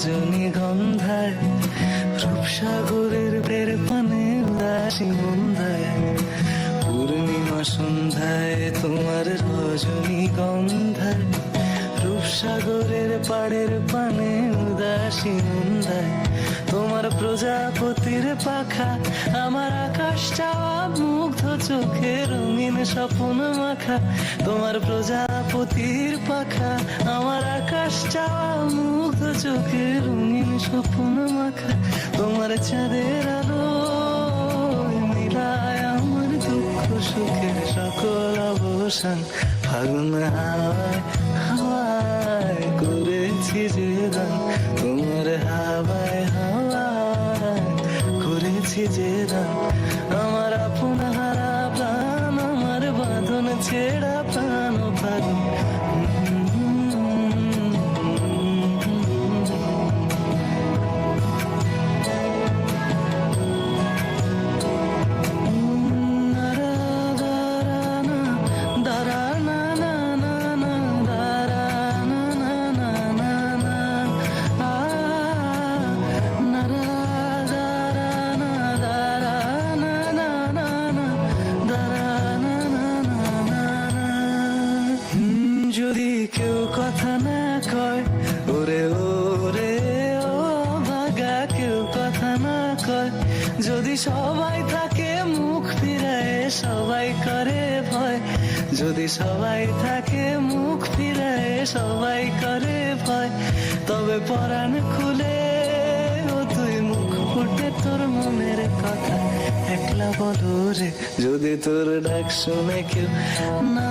রজনীগন্ধায় রূপসাগরের বের পানে উদাসী মন্দায় পূর্ণিমা সন্ধ্যায় তোমার রজনীগন্ধায় রূপসাগরের পাড়ের পানে উদাসী মন্দায় তোমার প্রজাপতির পাখা আমার আকাশ চাওয়া মুগ্ধ চোখে রঙিন স্বপ্ন মাখা তোমার প্রজাপতির পাখা আমার আকাশ চাওয়া মুগ্ধ চোখে রঙিন স্বপ্ন মাখা তোমার চাঁদের আলো মিলায় আমার দুঃখ সুখের সকল অবসান ফাগুন হাওয়ায় হাওয়ায় করেছি যে গান তোমার হাওয়ায় হাওয়ায় করেছি যে গান আমার আপন হারা প্রাণ আমার বাঁধন ছেড়া প্রাণ ফাগুন যদি কেউ কথা না কয় ওরে ওরে ও ভাগা কেউ কথা না কয় যদি সবাই থাকে মুখ ফিরায় সবাই করে ভয় যদি সবাই থাকে মুখ ফিরায় সবাই করে ভয় তবে পরাণ খুলে ও তুই মুখ ফুটে তোর মনের কথা একলা বলো রে যদি তোর ডাক শুনে কেউ না